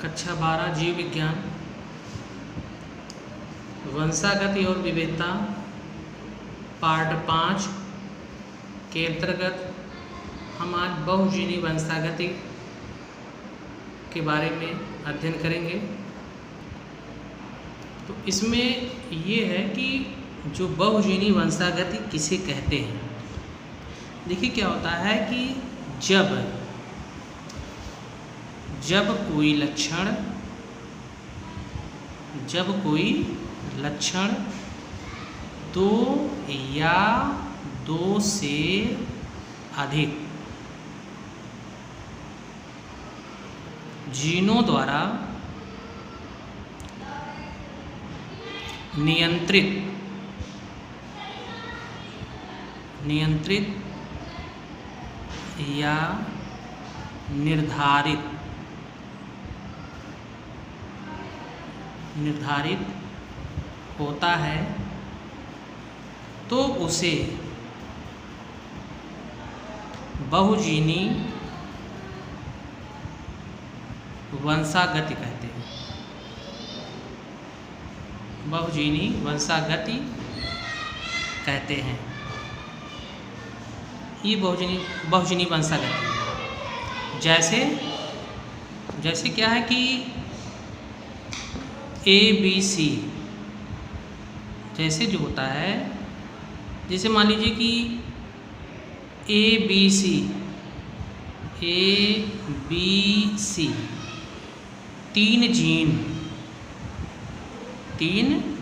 कक्षा 12 जीव विज्ञान वंशागति और विविधता पार्ट 5 के अंतर्गत हम आज बहुजीनी वंशागति के बारे में अध्ययन करेंगे। तो इसमें ये है कि जो बहुजीनी वंशागति किसे कहते हैं। देखिए क्या होता है कि जब कोई लक्षण दो या दो से अधिक जीनों द्वारा नियंत्रित या निर्धारित होता है तो उसे बहुजीनी वंशागति कहते हैं। बहुजीनी वंशागति कहते हैं। ये बहुजीनी वंशागति जैसे क्या है कि ABC जैसे जो होता है, जैसे मान लीजिए कि ABC तीन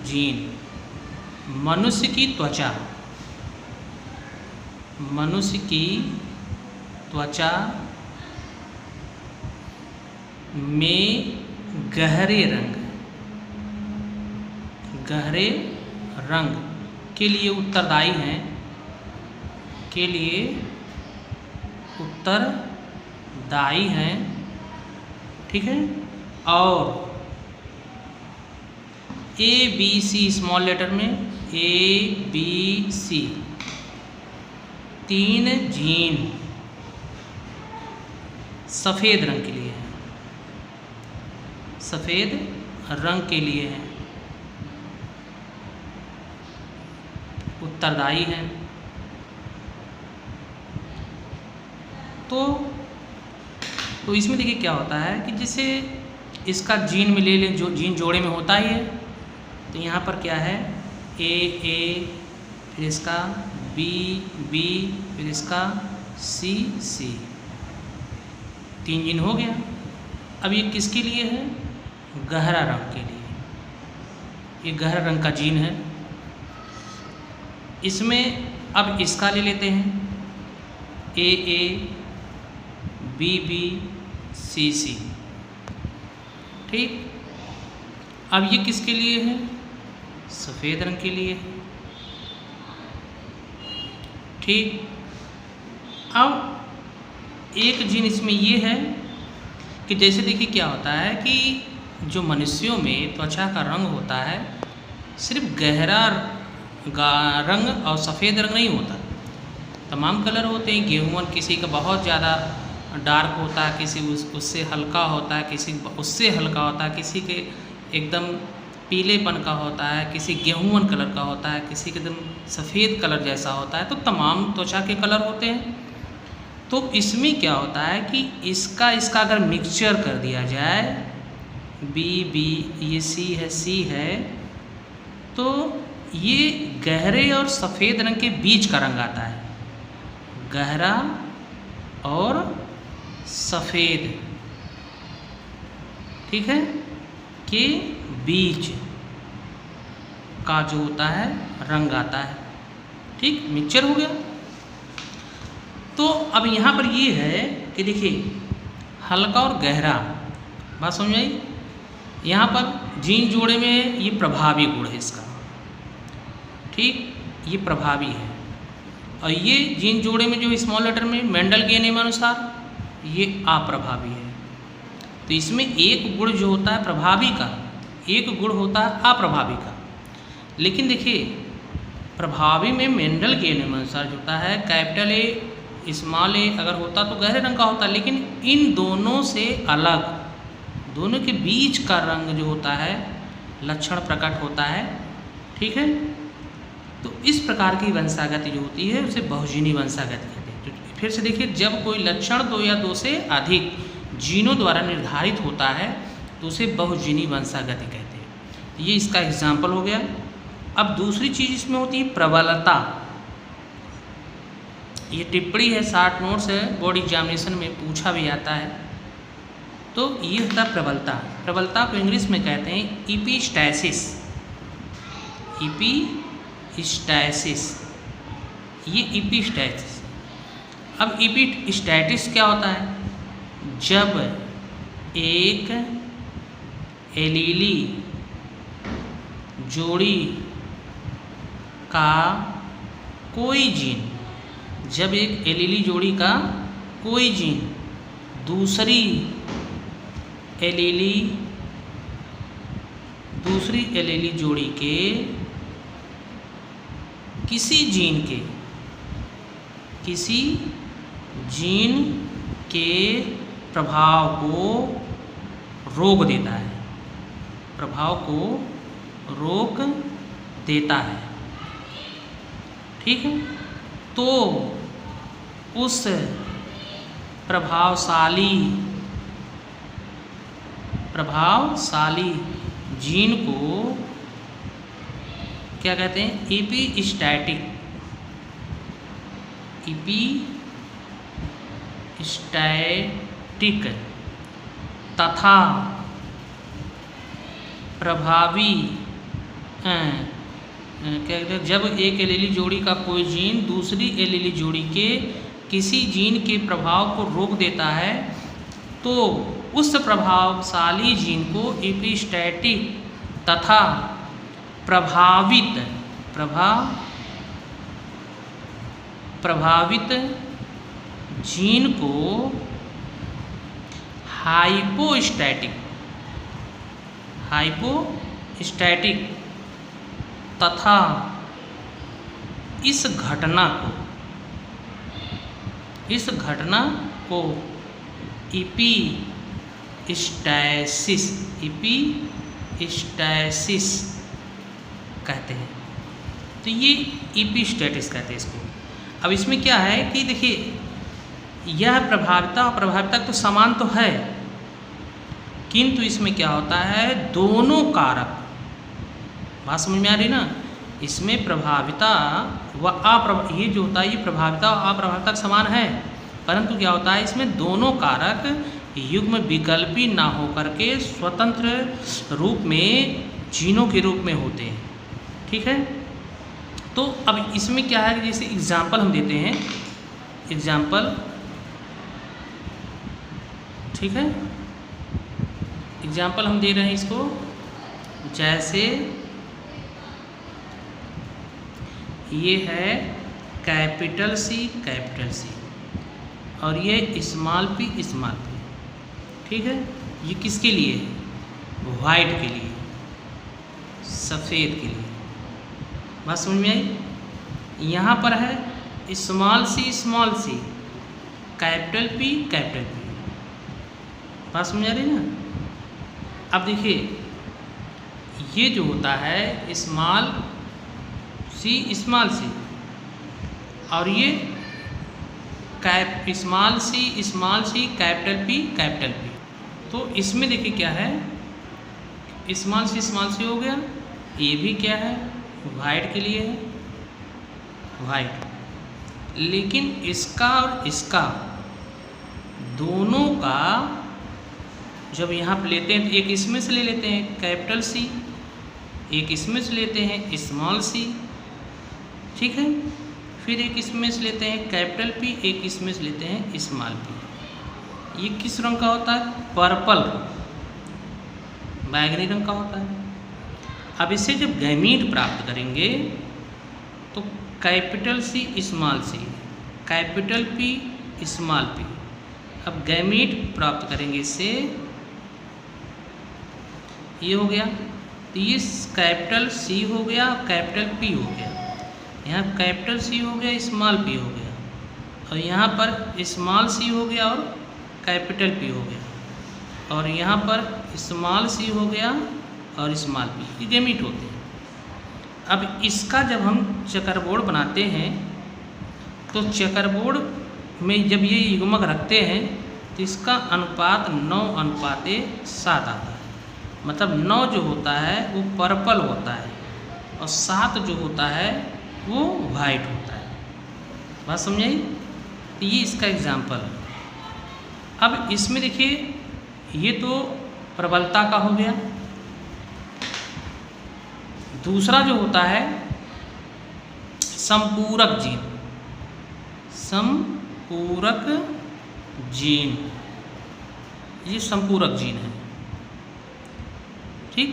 जीन मनुष्य की त्वचा में गहरे रंग के लिए उत्तरदायी हैं, ठीक है। और ABC स्मॉल लेटर में ABC तीन जीन सफ़ेद रंग के लिए हैं, उत्तरदायी हैं। तो इसमें देखिए क्या होता है कि जैसे इसका जीन में ले लें, जो जीन जोड़े में होता ही है, तो यहाँ पर क्या है A, फिर इसका B, फिर इसका C, तीन जीन हो गया। अब ये किसके लिए है? गहरा रंग के लिए। ये गहरा रंग का जीन है। इसमें अब इसका ले लेते हैं A, B, C, ठीक। अब ये किसके लिए है? सफ़ेद रंग के लिए है, ठीक। अब एक जीन इसमें ये है कि जैसे देखिए क्या होता है कि जो मनुष्यों में त्वचा का रंग होता है, सिर्फ गहरा रंग और सफ़ेद रंग नहीं होता, तमाम कलर होते हैं। गेहूं किसी का बहुत ज़्यादा डार्क होता है, किसी उससे हल्का होता है, किसी उससे हल्का होता है, किसी के एकदम पीलेपन का होता है, किसी गेहूं कलर का होता है, किसी के एकदम सफ़ेद कलर जैसा होता है। तो तमाम त्वचा के कलर होते हैं। तो इसमें क्या होता है कि इसका अगर मिक्सचर कर दिया जाए, B, ये C है, तो ये गहरे और सफ़ेद रंग के बीच का रंग आता है। गहरा और सफ़ेद, ठीक है, के बीच का जो होता है रंग आता है, ठीक। मिक्सचर हो गया। तो अब यहाँ पर ये है कि देखिए हल्का और गहरा, बात समझ आई। यहाँ पर जीन जोड़े में ये प्रभावी गुण है इसका, ठीक, ये प्रभावी है। और ये जीन जोड़े में जो स्मॉल लेटर में मेंडल के नियम अनुसार ये अप्रभावी है। तो इसमें एक गुण जो होता है प्रभावी का, एक गुण होता है अप्रभावी का। लेकिन देखिए प्रभावी में मेंडल के नियम अनुसार जो होता है कैपिटल ए स्मॉल ए अगर होता तो गहरे रंग का होता, लेकिन इन दोनों से अलग दोनों के बीच का रंग जो होता है लक्षण प्रकट होता है। ठीक है, तो इस प्रकार की वंशागति जो होती है उसे बहुजीनी वंशागति कहते हैं। तो फिर से देखिए, जब कोई लक्षण 2 या 2 से अधिक जीनों द्वारा निर्धारित होता है तो उसे बहुजीनी वंशागति कहते हैं। ये इसका एग्जाम्पल हो गया। अब दूसरी चीज़ इसमें होती है प्रबलता। ये टिप्पणी है, 60 नोट्स है, बोर्ड एग्जामिनेशन में पूछा भी आता है। तो ये होता है प्रबलता। प्रबलता को इंग्लिश में कहते हैं इपिस्टैसिस। इपिस्टैसिस, ये इपिस्टैसिस। अब इपिस्टैटिस क्या होता है? जब एक एलीली जोड़ी का कोई जीन, जब एक एलीली जोड़ी का कोई जीन दूसरी एलीली जोड़ी के किसी जीन के प्रभाव को रोक देता है, ठीक है, तो उस प्रभावशाली जीन को क्या कहते हैं? इपिस्टैटिक तथा प्रभावी क्या कहते हैं? जब एक एलीली जोड़ी का कोई जीन दूसरी एलीली जोड़ी के किसी जीन के प्रभाव को रोक देता है तो उस प्रभावशाली जीन को इपिस्टैटिक तथा प्रभावित जीन को हाइपोस्टैटिक तथा इस घटना को इपिस्टैसिस कहते हैं। तो ये इपिस्टैटिस कहते हैं इसको। अब इसमें क्या है कि देखिए, यह प्रभाविता और प्रभाविता तो समान तो है, किंतु इसमें क्या होता है? दोनों कारक, बात समझ में आ रही ना? इसमें प्रभाविता व ये जो होता है ये प्रभाविता और अप्रभाविता समान है, परंतु क्या होता है इसमें दोनों कारक युग्म विकल्पी ना होकर के स्वतंत्र रूप में जीनों के रूप में होते हैं। ठीक है, तो अब इसमें क्या है कि जैसे एग्जाम्पल हम देते हैं, ठीक है, एग्जाम्पल हम दे रहे हैं इसको, जैसे ये है कैपिटल सी और ये स्मॉल पी, ठीक है। ये किसके लिए है? वाइट के लिए, सफ़ेद के लिए। बात समझ में आई? यहाँ पर है स्मॉल सी, कैपिटल पी। बात समझ आ रही ना? अब देखिए, ये जो होता है स्मॉल सी और ये स्मॉल सी कैपिटल पी। तो इसमें देखिए क्या है, स्मॉल सी हो गया, ये भी क्या है? वाइट के लिए है, वाइट। लेकिन इसका और इसका दोनों का जब यहाँ पे लेते हैं तो एक इसमें से ले लेते हैं कैपिटल सी, एक इसमें से लेते हैं स्मॉल सी, ठीक है, फिर एक इसमें से लेते हैं कैपिटल पी, एक इसमें से लेते हैं स्मॉल पी। ये किस रंग का होता है? पर्पल, बैगनी रंग का होता है। अब इससे जब गैमीट प्राप्त करेंगे तो capital C, capital P, small P. अब गैमीट प्राप्त करेंगे इससे, ये हो गया, तो ये कैपिटल सी हो गया, कैपिटल पी हो गया, यहाँ कैपिटल सी हो गया, स्मॉल पी हो गया, और यहाँ पर स्मॉल सी हो गया और कैपिटल पी हो गया, और यहाँ पर स्मॉल सी हो गया और स्मॉल पी, ये गैमीट होते हैं। अब इसका जब हम चेकरबोर्ड बनाते हैं तो चेकरबोर्ड में जब ये युग्मक रखते हैं तो इसका अनुपात 9:7 आता है। मतलब 9 जो होता है वो पर्पल होता है और 7 जो होता है वो वाइट होता है। बात समझाई? तो ये इसका एग्जाम्पल है। अब इसमें देखिए, ये तो प्रबलता का हो गया। दूसरा जो होता है संपूरक जीन। संपूरक जीन, ये संपूरक जीन है। ठीक,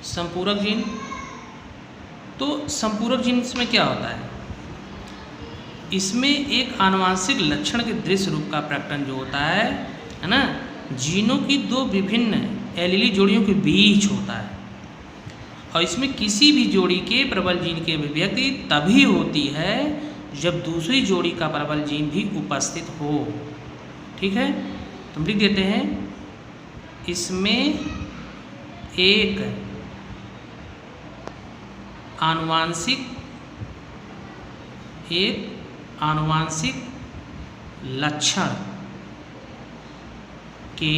संपूरक जीन। तो संपूरक जीन में क्या होता है? इसमें एक आनुवंशिक लक्षण के दृश्य रूप का प्रकटन जो होता है ना, जीनों की दो विभिन्न एलीली जोड़ियों के बीच होता है। और इसमें किसी भी जोड़ी के प्रबल जीन की अभिव्यक्ति तभी होती है जब दूसरी जोड़ी का प्रबल जीन भी उपस्थित हो। ठीक है, तो हम लिख देते हैं, इसमें एक आनुवंशिक लक्षण के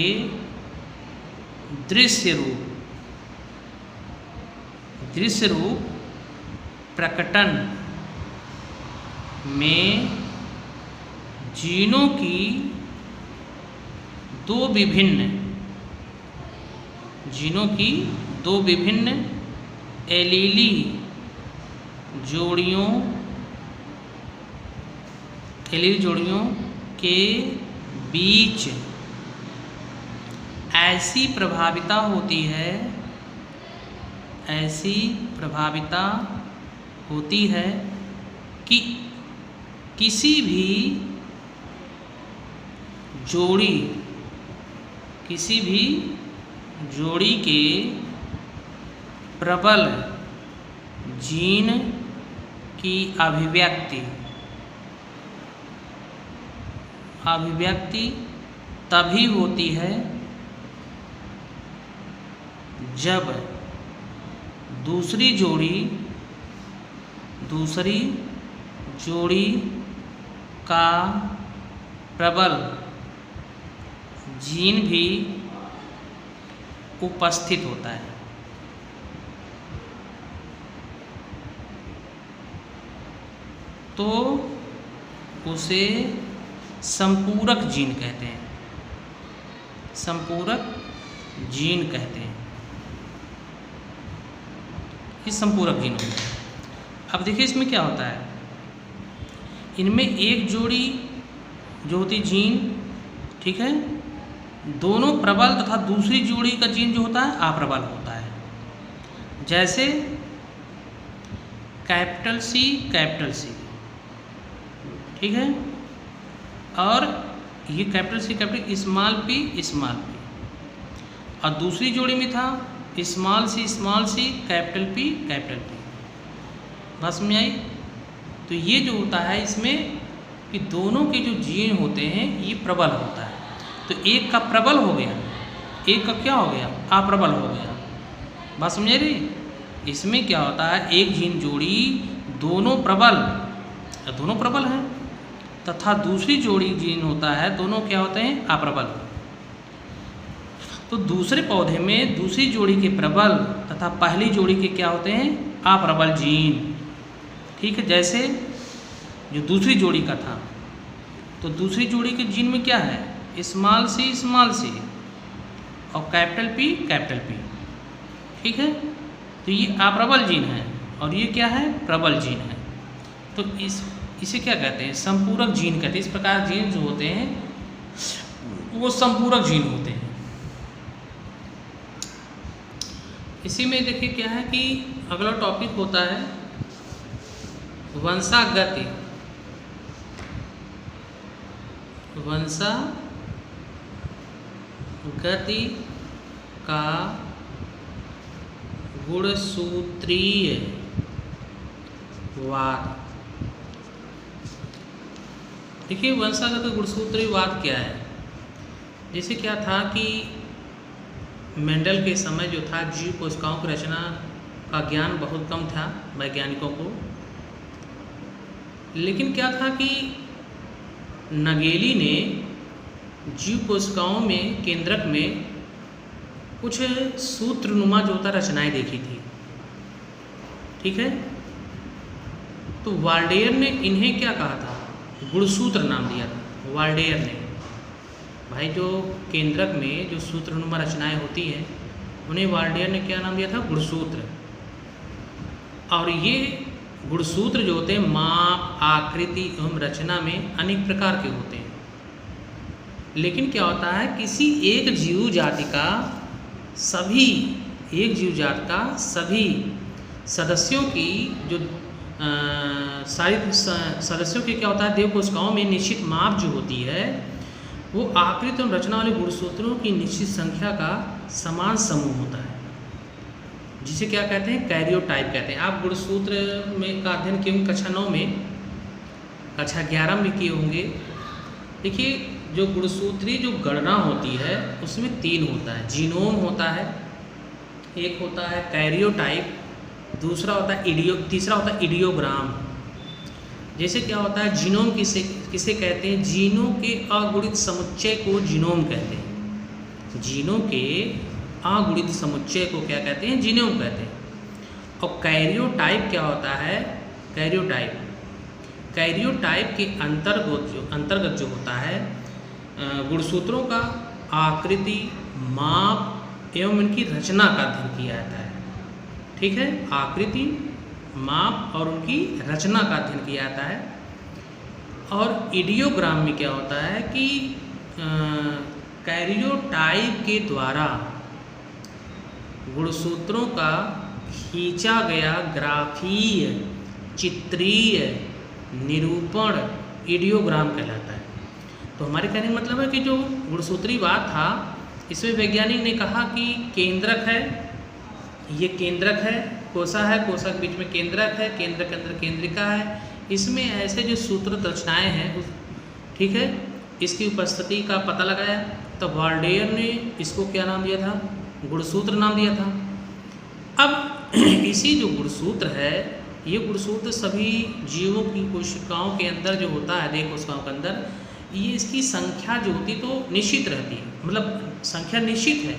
दृश्य रूप प्रकटन में जीनों की दो विभिन्न एलीली जोड़ियों के बीच ऐसी प्रभाविता होती है कि किसी भी जोड़ी के प्रबल जीन की अभिव्यक्ति तभी होती है जब दूसरी जोड़ी का प्रबल जीन भी उपस्थित होता है। तो उसे संपूरक जीन कहते हैं। ये संपूरक जीन होता है। अब देखिए इसमें क्या होता है, इनमें एक जोड़ी जो होती जीन, ठीक है, दोनों प्रबल तथा दूसरी जोड़ी का जीन जो होता है अप्रबल होता है। जैसे कैपिटल सी, ठीक है, और ये capital C capital, small P, और दूसरी जोड़ी में था स्मॉल सी कैपिटल पी। बात समझ आई? तो ये जो होता है इसमें कि दोनों के जो जीन होते हैं ये प्रबल होता है। तो एक का प्रबल हो गया, एक का क्या हो गया, अप्रबल हो गया। बात समझ रही? इसमें क्या होता है, एक जीन जोड़ी दोनों प्रबल हैं तथा दूसरी जोड़ी जीन होता है दोनों क्या होते हैं, अप्रबल। तो दूसरे पौधे में दूसरी जोड़ी के प्रबल तथा पहली जोड़ी के क्या होते हैं, अप्रबल जीन। ठीक है, जैसे जो दूसरी जोड़ी का था, तो दूसरी जोड़ी के जीन में क्या है, स्मॉल सी और कैपिटल पी। ठीक है, तो ये अप्रबल जीन है और ये क्या है, प्रबल जीन है। तो इसे क्या कहते हैं, संपूरक जीन कहते हैं। इस प्रकार जीन जो होते हैं वो संपूरक जीन होते हैं। इसी में देखिए क्या है कि अगला टॉपिक होता है वंशागति का गुणसूत्रीयवाद। देखिए वंशागत गुणसूत्रीयवाद क्या है। जैसे क्या था कि मेंडल के समय जो था जीव कोशिकाओं की रचना का ज्ञान बहुत कम था वैज्ञानिकों को। लेकिन क्या था कि नगेली ने जीव कोशिकाओं में केंद्रक में कुछ सूत्रनुमा जो होता रचनाएं देखी थी, ठीक है। तो वाल्डेयर ने इन्हें क्या कहा था, गुणसूत्र नाम दिया था वाल्डेयर ने। भाई जो केंद्रक में जो सूत्रनुमा रचनाएं होती हैं उन्हें वाल्डेयर ने क्या नाम दिया था, गुणसूत्र। और ये गुणसूत्र जो होते हैं माप, आकृति एवं रचना में अनेक प्रकार के होते हैं। लेकिन क्या होता है, किसी एक जीव जाति का सभी सदस्यों की जो सारी सदस्यों की क्या होता है, देव कोशिकाओं में निश्चित माप जो होती है वो आकृति एवं रचना वाले गुणसूत्रों की निश्चित संख्या का समान समूह होता है, जिसे क्या कहते हैं, कैरियोटाइप कहते हैं। आप गुणसूत्र में का अध्ययन किए होंगे कक्षा 9 में, कक्षा 11 में किए होंगे। देखिए जो गुणसूत्री जो गणना होती है उसमें 3 होता है, जीनोम होता है, एक होता है कैरियोटाइप, दूसरा होता है तीसरा होता है इडियोग्राम। जैसे क्या होता है, जीनोम किसे कहते हैं, जीनों के अगुणित समुच्चय को जीनोम कहते हैं। जीनों के अगुणित समुच्चय को क्या कहते हैं, जीनोम कहते हैं। और कैरियोटाइप क्या होता है, कैरियोटाइप के अंतर्गत जो होता है गुणसूत्रों का आकृति, माप एवं इनकी रचना का अध्ययन किया जाता है, ठीक है। आकृति, माप और उनकी रचना का अध्ययन किया जाता है। और इडियोग्राम में क्या होता है कि कैरियोटाइप के द्वारा गुणसूत्रों का खींचा गया ग्राफीय चित्रीय निरूपण इडियोग्राम कहलाता है। तो हमारे कहने का मतलब है कि जो गुणसूत्रीवाद था इसमें वैज्ञानिक ने कहा कि केंद्रक है, ये केंद्रक है, कोसा है, कोसा के बीच में केंद्रक है, केंद्र के अंदर केंद्रिका है, इसमें ऐसे जो सूत्र रचनाएँ हैं, ठीक है, इसकी उपस्थिति का पता लगाया। तो वाल्डेयर ने इसको क्या नाम दिया था, गुणसूत्र नाम दिया था। अब इसी जो गुणसूत्र है, ये गुणसूत्र सभी जीवों की कोशिकाओं के अंदर जो होता है, देह कोशिकाओं के अंदर, ये इसकी संख्या जो होती तो निश्चित रहती है, मतलब संख्या निश्चित है।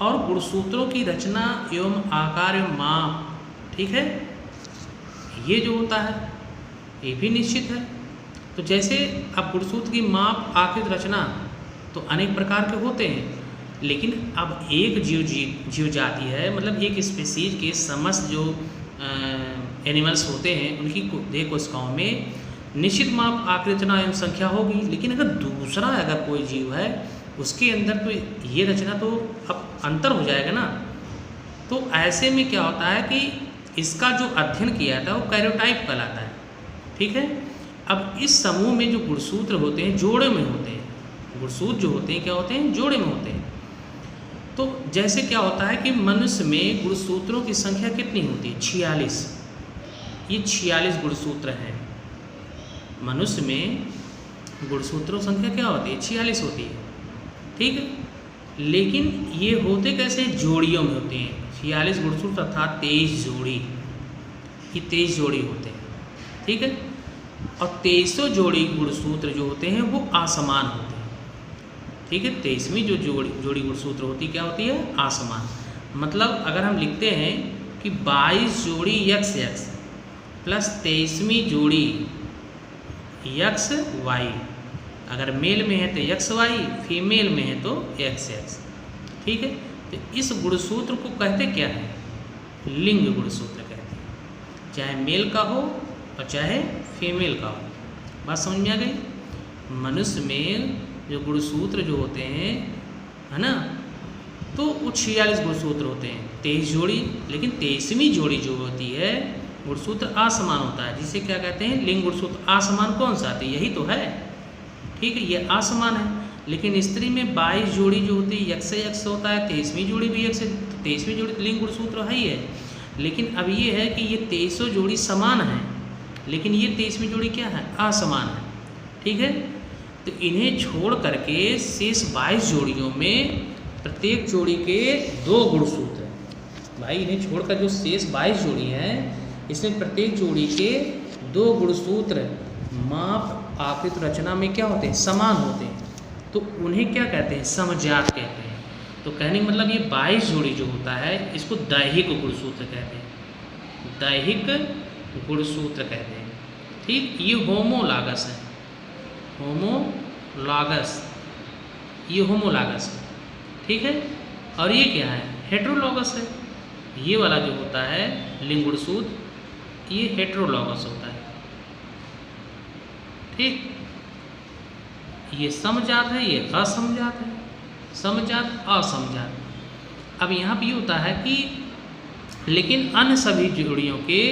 और गुणसूत्रों की रचना एवं आकार एवं माप, ठीक है, ये जो होता है ये भी निश्चित है। तो जैसे अब गुणसूत्र की माप, आकृति, रचना तो अनेक प्रकार के होते हैं, लेकिन अब एक जीव जाति है, मतलब एक स्पीसीज के समस्त जो एनिमल्स होते हैं उनकी देह कोशिकाओं में निश्चित माप, आकृति, रचना एवं संख्या होगी। लेकिन अगर कोई जीव है उसके अंदर तो ये रचना तो अब अंतर हो जाएगा ना। तो ऐसे में क्या होता है कि इसका जो अध्ययन किया था वो कैरियोटाइप कहलाता है, ठीक है। अब इस समूह में जो गुणसूत्र होते हैं जोड़े में होते हैं, गुणसूत्र जो होते हैं क्या होते हैं, जोड़े में होते हैं। तो जैसे क्या होता है कि मनुष्य में गुणसूत्रों की संख्या कितनी होती है, 46। ये 46 गुणसूत्र हैं। मनुष्य में गुणसूत्रों की संख्या क्या होती है, 46 होती है, ठीक है। लेकिन ये होते कैसे, जोड़ियों में होते हैं। 46 गुणसूत्र अर्थात 23 जोड़ी, ये 23 जोड़ी होते हैं, ठीक है। और 23 जोड़ी गुणसूत्र जो होते हैं वो असमान होते हैं, ठीक है। 23वीं जो जोड़ी गुणसूत्र होती क्या होती है, असमान। मतलब अगर हम लिखते हैं कि 22 जोड़ी XX प्लस 23वीं जोड़ी XY, अगर मेल में है तो XY, फीमेल में है तो XX, ठीक है। तो इस गुणसूत्र को कहते क्या है, लिंग गुणसूत्र कहते हैं, चाहे मेल का हो और चाहे फीमेल का हो। बात समझ में आ गई। मनुष्य में जो गुणसूत्र जो होते हैं, है ना, तो वो 46 गुणसूत्र होते हैं, 23 जोड़ी। लेकिन 23वीं जोड़ी जो होती है गुणसूत्र असमान होता है, जिसे क्या कहते हैं, लिंग गुणसूत्र। असमान कौन सा आती है, यही तो है, ठीक है, ये असमान है। लेकिन स्त्री में 22 जोड़ी जो होती है X से X होता है, 23वीं जोड़ी भी X से, 23वीं जोड़ी लिंग गुणसूत्र है ही है। लेकिन अब ये है कि ये 23 जोड़ी समान है, लेकिन ये 23वीं जोड़ी क्या है, असमान है, ठीक है। तो इन्हें छोड़ करके शेष 22 जोड़ियों में प्रत्येक जोड़ी के 2 गुणसूत्र। भाई इन्हें छोड़कर जो शेष 22 जोड़ी हैं, इसमें प्रत्येक जोड़ी के 2 गुणसूत्र माप, आकृति, रचना में क्या होते हैं? समान होते हैं। तो उन्हें क्या कहते हैं? समजात कहते हैं। तो कहने का मतलब ये 22 जोड़ी जो होता है इसको दैहिक गुणसूत्र कहते हैं। दैहिक गुणसूत्र कहते हैं। ठीक, ये होमोलॉगस है। होमोलॉगस, ये होमोलॉगस है। ठीक है, और ये क्या है? हेट्रोलॉगस है। ये वाला जो होता है लिंग गुणसूत्र, ये हेट्रोलॉगस होता है। ठीक, ये समजात है, ये असमजात है। समजात, असमजात। अब यहाँ पे ये होता है कि लेकिन अन्य सभी जोड़ियों के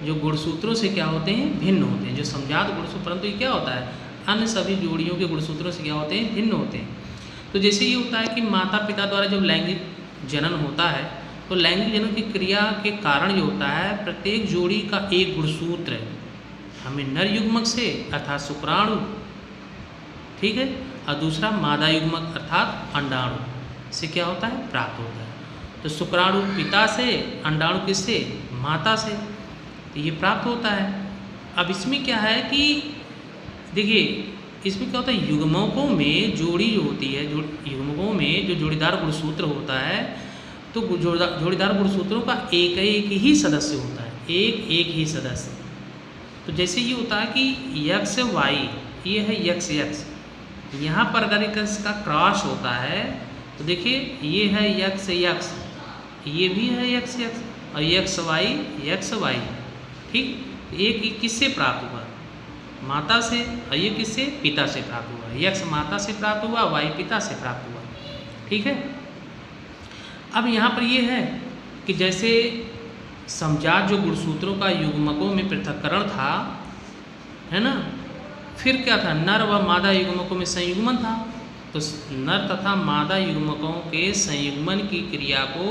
जो गुणसूत्रों से क्या होते हैं? भिन्न होते हैं। जो समजात गुणसूत्र, परंतु ये क्या होता है? अन्य सभी जोड़ियों के गुणसूत्रों से क्या होते हैं? भिन्न होते हैं। तो जैसे ये होता है कि माता पिता द्वारा जब लैंगिक जनन होता है, तो लैंगिक जनन की क्रिया के कारण जो होता है प्रत्येक जोड़ी का एक गुणसूत्र हमें नर युग्मक से अर्थात शुक्राणु, ठीक है, और दूसरा मादा युग्मक अर्थात अंडाणु से क्या होता है? प्राप्त होता है। तो शुक्राणु पिता से, अंडाणु किससे? माता से। तो ये प्राप्त होता है। अब इसमें क्या है कि देखिए, इसमें क्या होता है? युग्मकों में जोड़ी जो होती है, युग्मकों में जो जोड़ीदार गुणसूत्र होता है, तो जोड़ीदार गुणसूत्रों का एक एक ही सदस्य होता है। एक एक ही सदस्य। तो जैसे ये होता है कि यक्स वाई, ये है यक्स यक्स, यहाँ पर अगर इसका क्रॉस होता है तो देखिए ये है यक्स यक्स, ये भी है यक्स यक्स, और यक्स वाई। ठीक, एक किससे प्राप्त हुआ? माता से, और ये किससे? पिता से प्राप्त हुआ। यक्स माता से प्राप्त हुआ, वाई पिता से प्राप्त हुआ। ठीक है। अब यहाँ पर ये है कि जैसे समजात जो गुणसूत्रों का युग्मकों में पृथक्करण था, है ना, फिर क्या था? नर व मादा युग्मकों में संयुग्मन था। तो नर तथा मादा युग्मकों के संयुग्मन की क्रिया को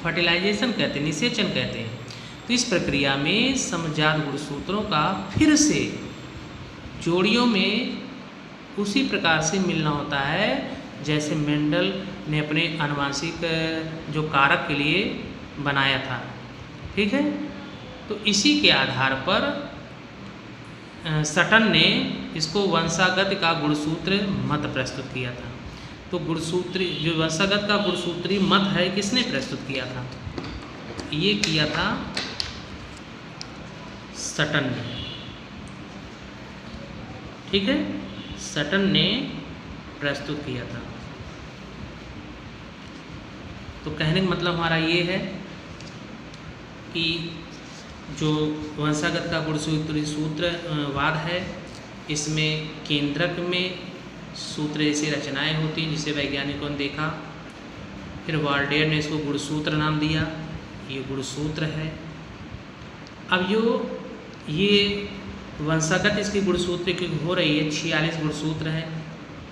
फर्टिलाइजेशन कहते हैं, निषेचन कहते हैं। तो इस प्रक्रिया में समजात गुणसूत्रों का फिर से जोड़ियों में उसी प्रकार से मिलना होता है जैसे मेंडल ने अपने आनुवंशिक जो कारक के लिए बनाया था। ठीक है। तो इसी के आधार पर सटन ने इसको वंशागत का गुणसूत्र मत प्रस्तुत किया था। तो गुणसूत्री जो वंशागत का गुणसूत्री मत है, किसने प्रस्तुत किया था? ये किया था सटन ने। ठीक है, सटन ने प्रस्तुत किया था। तो कहने का मतलब हमारा ये है कि जो वंशागत का गुणसूत्री सूत्रवाद है, इसमें केंद्रक में सूत्र ऐसी रचनाएं होती हैं जिसे वैज्ञानिकों ने देखा। फिर वाल्डेयर ने इसको गुणसूत्र नाम दिया, ये गुणसूत्र है। अब जो ये वंशागत इसकी गुणसूत्र की हो रही है, 46 गुणसूत्र हैं,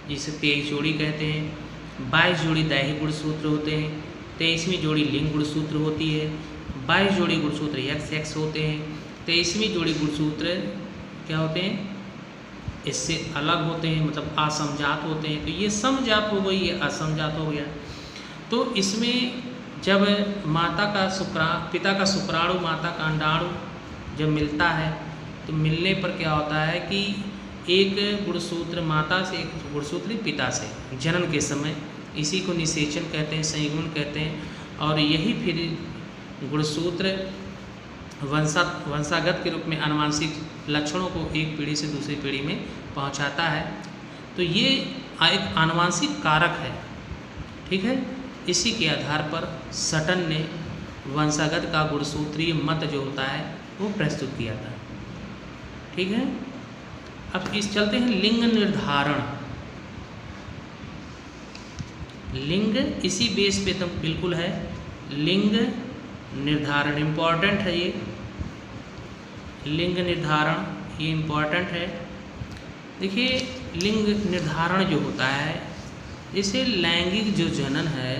जिसे 23 जोड़ी कहते हैं। 22 जोड़ी दैहिक गुणसूत्र होते हैं, 23वीं जोड़ी लिंग गुणसूत्र होती है। 22 जोड़ी गुणसूत्र एक्स एक्स होते हैं। 23वीं जोड़ी गुणसूत्र क्या होते हैं? इससे अलग होते हैं, मतलब असमजात होते हैं। तो ये समजात हो गई, ये असमजात हो गया। तो इसमें जब पिता का शुक्राणु माता का अंडाणु जब मिलता है, तो मिलने पर क्या होता है कि एक गुणसूत्र माता से, एक गुणसूत्र पिता से जनन के समय, इसी को निषेचन कहते हैं, संयुग्मन कहते हैं। और यही फिर गुणसूत्र वंशागत के रूप में आनुवंशिक लक्षणों को एक पीढ़ी से दूसरी पीढ़ी में पहुंचाता है। तो ये एक आनुवंशिक कारक है। ठीक है। इसी के आधार पर सटन ने वंशागत का गुणसूत्रीय मत जो होता है वो प्रस्तुत किया था। ठीक है। अब इस चलते हैं लिंग निर्धारण। लिंग इसी बेस पे तो बिल्कुल है। लिंग निर्धारण इम्पॉर्टेंट है। ये लिंग निर्धारण ये इम्पॉर्टेंट है। देखिए लिंग निर्धारण जो होता है, जैसे लैंगिक जो जनन है,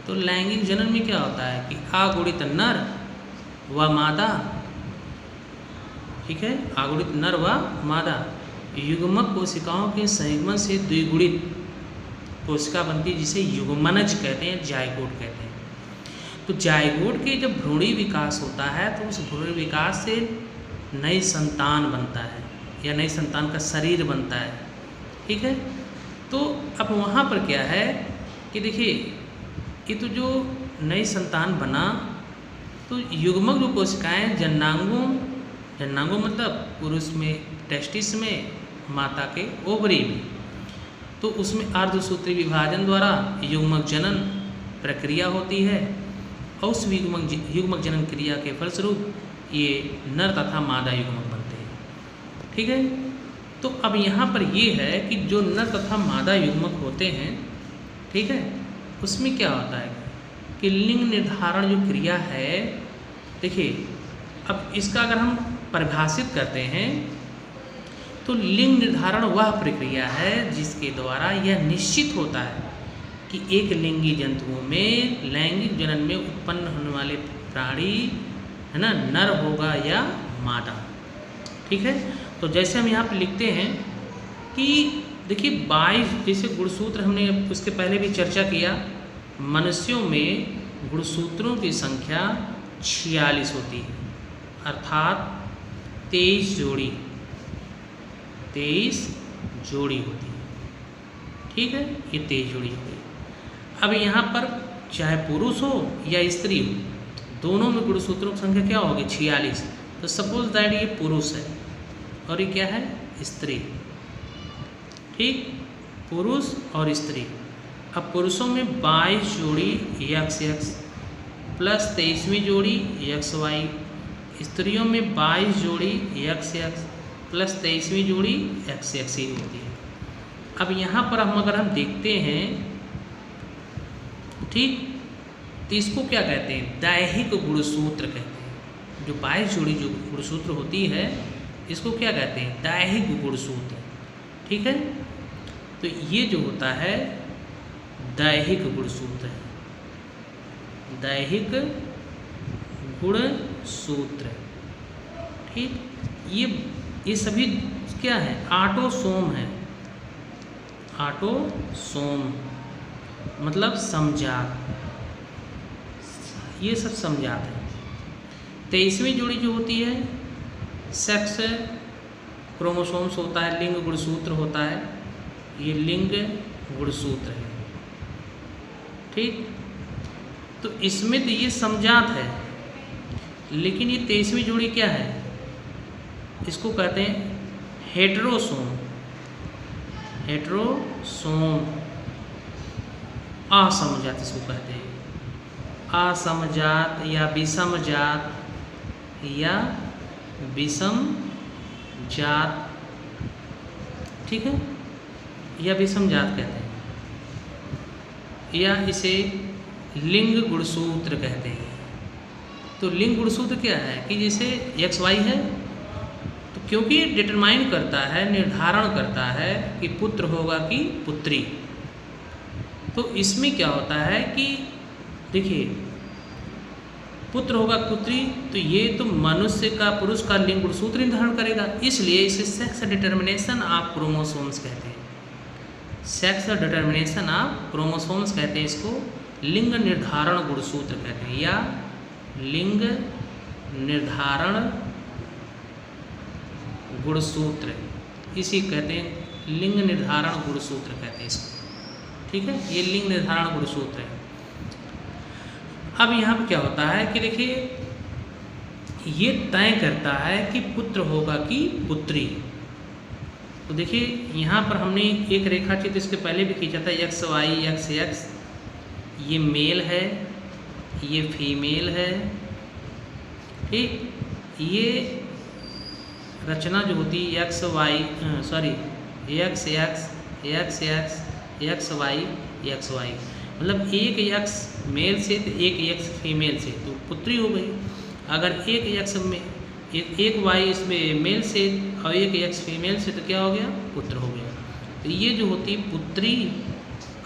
तो लैंगिक जनन में क्या होता है कि अगुणित नर व मादा, ठीक है, अगुणित नर व मादा युग्मक कोशिकाओं के संयुग्मन से द्विगुणित कोशिका बनती है जिसे युग्मनज कहते हैं, जायगोट कहते हैं। तो जायगोट के जब भ्रूणी विकास होता है तो उस भ्रूणी विकास से नई संतान बनता है या नई संतान का शरीर बनता है, ठीक है। तो अब वहाँ पर क्या है कि देखिए ये तो जो नई संतान बना तो युग्मक जो कोशिकाएँ जननांगों मतलब पुरुष में टेस्टिस में, माता के ओवरी में, तो उसमें अर्धसूत्री विभाजन द्वारा युग्मक जनन प्रक्रिया होती है और उस युग्मक जनन क्रिया के फलस्वरूप ये नर तथा मादा युग्मक बनते हैं, ठीक है। तो अब यहाँ पर ये है कि जो नर तथा मादा युग्मक होते हैं, ठीक है, उसमें क्या होता है कि लिंग निर्धारण जो क्रिया है, देखिए अब इसका अगर हम परिभाषित करते हैं तो लिंग निर्धारण वह प्रक्रिया है जिसके द्वारा यह निश्चित होता है कि एक लिंगी जंतुओं में लैंगिक जनन में उत्पन्न होने वाले प्राणी है ना, नर होगा या मादा, ठीक है। तो जैसे हम यहाँ पे लिखते हैं कि देखिए 22 जैसे गुणसूत्र हमने उसके पहले भी चर्चा किया, मनुष्यों में गुणसूत्रों की संख्या 46 होती है, अर्थात 23 जोड़ी होती है, ठीक है, ये 23 जोड़ी होती है। अब यहाँ पर चाहे पुरुष हो या स्त्री हो, दोनों में गुणसूत्रों की संख्या क्या होगी 46। तो सपोज दैट ये पुरुष है और ये क्या है स्त्री, ठीक, पुरुष और स्त्री। अब पुरुषों में 22 जोड़ी XX प्लस 23वीं जोड़ी XY, स्त्रियों में 22 जोड़ी XX प्लस 23वीं जोड़ी XX ही होती है। अब यहाँ पर अगर हम देखते हैं, ठीक, तो इसको क्या कहते हैं, दैहिक गुणसूत्र कहते हैं। जो 22 जोड़ी जो गुणसूत्र होती है इसको क्या कहते हैं, दैहिक गुणसूत्र, ठीक है। तो ये जो होता है दैहिक गुणसूत्र है, दैहिक गुणसूत्र, ठीक। ये सभी क्या है, ऑटोसोम है, ऑटोसोम मतलब समजात, ये सब समजात है। 23वीं जोड़ी जो होती है सेक्स क्रोमोसोम्स होता है, लिंग गुणसूत्र होता है, ये लिंग गुणसूत्र है, ठीक। तो इसमें तो ये समजात है, लेकिन ये 23वीं जोड़ी क्या है, इसको कहते हैं हेटेरोसोम, असमजात इसको कहते हैं, असमजात या विषमजात या विषम जात, ठीक है, या विषम जात कहते हैं, या इसे लिंग गुणसूत्र कहते हैं। तो लिंग गुणसूत्र क्या है कि जैसे XY है तो क्योंकि ये डिटरमाइन करता है, निर्धारण करता है कि पुत्र होगा कि पुत्री। तो इसमें क्या होता है कि देखिए पुत्र होगा पुत्री, तो ये तो मनुष्य का पुरुष का लिंग गुणसूत्र निर्धारण करेगा, इसलिए इसे सेक्स डिटर्मिनेशन ऑफ क्रोमोसोम्स कहते हैं, सेक्स डिटर्मिनेशन ऑफ क्रोमोसोम्स कहते हैं, इसको लिंग निर्धारण गुणसूत्र कहते हैं या लिंग निर्धारण गुणसूत्र, इसी कहते हैं लिंग निर्धारण गुणसूत्र कहते हैं इसको, ठीक है, ये लिंग निर्धारण गुणसूत्र है। अब यहाँ पे क्या होता है कि देखिए ये तय करता है कि पुत्र होगा कि पुत्री। तो देखिए यहाँ पर हमने एक रेखा चित्र इसके पहले भी खींचा था, XY XX, ये मेल है, ये फीमेल है, ठीक। ये रचना जो होती है XY XX XX XY XY, मतलब एक X मेल से तो एक X फीमेल से, तो पुत्री हो गई। अगर एक X में एक Y इसमें मेल से और एक X फीमेल से तो क्या हो गया, पुत्र हो गया। तो ये जो होती है पुत्री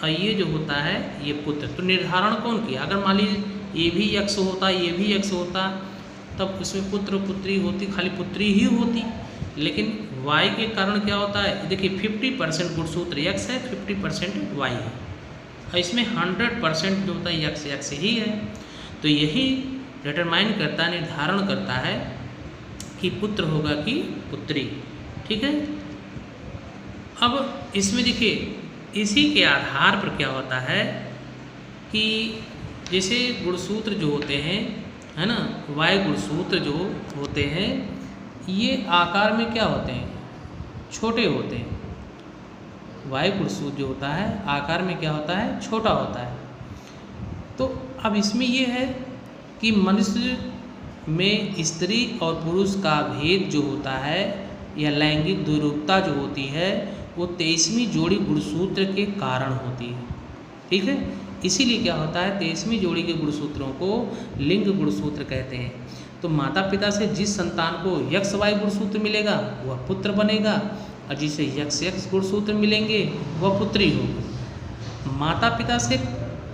और ये जो होता है ये पुत्र। तो निर्धारण कौन किया, अगर मान लीजिए ये भी X होता ये भी X होता तब उसमें पुत्र पुत्री होती, खाली पुत्री ही होती, लेकिन Y के कारण क्या होता है, देखिए 50% गुणसूत्र X है, 50% Y है। और इसमें 100% जो होता है यक्ष ही है। तो यही डिटरमाइन करता है, निर्धारण करता है कि पुत्र होगा कि पुत्री। ठीक है। अब इसमें देखिए इसी के आधार पर क्या होता है कि जैसे गुणसूत्र जो होते हैं, है ना, वायु गुणसूत्र जो होते हैं ये आकार में क्या होते हैं, छोटे होते हैं। वायु गुणसूत्र जो होता है आकार में क्या होता है, छोटा होता है। तो अब इसमें ये है कि मनुष्य में स्त्री और पुरुष का भेद जो होता है या लैंगिक द्विरूपता जो होती है वो 23वीं जोड़ी गुणसूत्र के कारण होती है। ठीक है। इसीलिए क्या होता है 23वीं जोड़ी के गुणसूत्रों को लिंग गुणसूत्र कहते हैं। तो माता पिता से जिस संतान को यक्ष वायु गुणसूत्र मिलेगा वह पुत्र बनेगा और जिसे यक्ष गुणसूत्र मिलेंगे वह पुत्री होगी। माता पिता से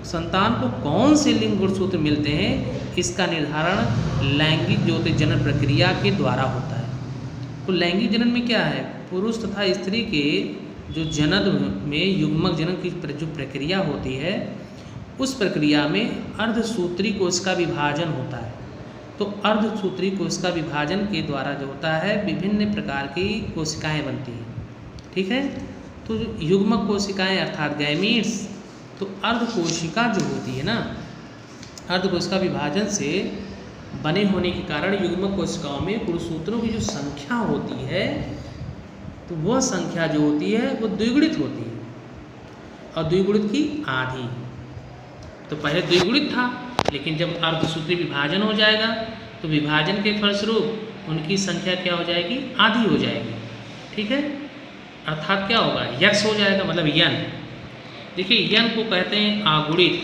संतान को कौन से लिंग गुणसूत्र मिलते हैं इसका निर्धारण लैंगिक ज्योति जनन प्रक्रिया के द्वारा होता है। तो लैंगिक जनन में क्या है, पुरुष तथा स्त्री के जो जनन में युग्मक जनन की जो प्रक्रिया होती है उस प्रक्रिया में अर्धसूत्री कोशिका विभाजन होता है। तो अर्धसूत्री कोशिका विभाजन के द्वारा जो होता है विभिन्न प्रकार की कोशिकाएं बनती हैं। ठीक है। तो युग्मक कोशिकाएं अर्थात गैमीट्स, तो अर्धकोशिका जो होती है ना, अर्धकोशिका विभाजन से बने होने के कारण युग्मक कोशिकाओं में गुणसूत्रों की जो संख्या होती है तो वह संख्या जो होती है वो द्विगुणित होती है और द्विगुणित की आधी। तो पहले द्विगुणित था लेकिन जब अर्धसूत्री विभाजन हो जाएगा तो विभाजन के फलस्वरूप उनकी संख्या क्या हो जाएगी, आधी हो जाएगी। ठीक है। अर्थात क्या होगा, यक्ष हो जाएगा, मतलब यन। देखिए यन को कहते हैं आगुणित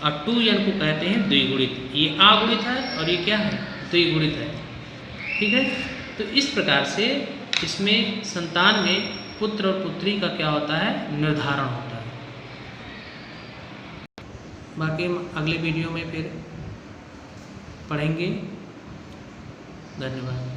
और 2n को कहते हैं द्विगुणित। ये आगुणित है और ये क्या है, द्विगुणित है। ठीक है। तो इस प्रकार से इसमें संतान में पुत्र और पुत्री का क्या होता है, निर्धारण होता है। बाकी हम अगले वीडियो में फिर पढ़ेंगे। धन्यवाद।